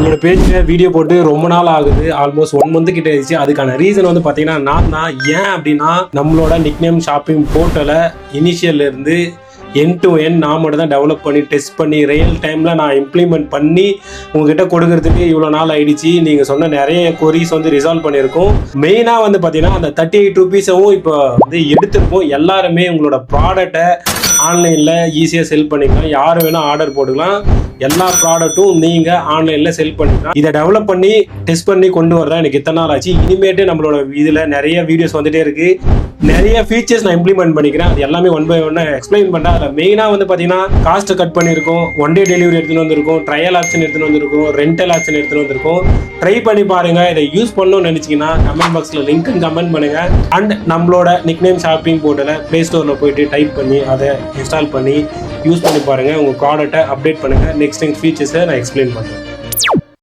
நம்மளோட பேஜில் வீடியோ போட்டு ரொம்ப நாள் ஆகுது, ஆல்மோஸ்ட் 1 மந்த் கிட்ட ஆயிடுச்சு. அதுக்கான ரீசன் வந்து பார்த்தீங்கன்னா நான் தான். ஏன் அப்படின்னா நம்மளோட நிக்நேம் ஷாப்பிங் போர்ட்டலை இனிஷியல்ல இருந்து எண்ட் டு எண்ட் நான் மட்டும் தான் டெவலப் பண்ணி டெஸ்ட் பண்ணி ரியல் டைமில் நான் இம்ப்ளிமெண்ட் பண்ணி உங்ககிட்ட கொடுக்கறதுக்கு இவ்வளோ நாள் ஆயிடுச்சு. நீங்கள் சொன்ன நிறைய கொரிஸ் வந்து ரிசால்வ் பண்ணியிருக்கோம். மெயினாக வந்து பார்த்தீங்கன்னா அந்த 38 ருபீஸவும் இப்போ வந்து எடுத்திருக்கோம். எல்லாருமே உங்களோட ப்ராடக்டை ஆன்லைனில் ஈஸியாக செல் பண்ணிக்கலாம். யார் வேணால் ஆர்டர் போட்டுக்கலாம். எல்லா ப்ராடக்ட்டும் நீங்கள் ஆன்லைனில் செல் பண்ணிக்கலாம். இதை டெவலப் பண்ணி டெஸ்ட் பண்ணி கொண்டு வரதான் எனக்கு இத்தனை நாள் ஆச்சு. இனிமேட்டு நம்மளோட இதில் நிறைய வீடியோஸ் வந்துட்டே இருக்குது. நிறைய ஃபீச்சர்ஸ் நான் இம்ப்ளிமெண்ட் பண்ணிக்கிறேன். அது எல்லாமே ஒன் பை ஒன் எக்ஸ்பிளைன் பண்ணுறேன். அதில் மெயினாக வந்து பார்த்தீங்கன்னா காஸ்ட்டை கட் பண்ணியிருக்கோம், 1 டே டெலிவரி எடுத்துகிட்டு வந்திருக்கோம், ட்ரையல் ஆப்ஷன் எடுத்துகிட்டு வந்திருக்கோம், ரெண்டல் ஆப்ஷன் எடுத்துகிட்டு வந்திருக்கோம். ட்ரை பண்ணி பாருங்கள். இதை யூஸ் பண்ணணும்னு நினச்சிங்கன்னா கமெண்ட் பாக்ஸில் லிங்க்னு கமெண்ட் பண்ணுங்கள். அண்ட் நம்மளோட நிக்நேம் ஷாப்பிங் போர்ட்டில் ப்ளே ஸ்டோரில் போயிட்டு டைப் பண்ணி அதை இன்ஸ்டால் பண்ணி யூஸ் பண்ணி பாருங்கள். உங்கள் ப்ராடக்ட்டை அப்டேட் பண்ணுங்கள். நெக்ஸ்ட் ஃபீச்சர்ஸை நான் எக்ஸ்பிளைன் பண்ணுறேன்.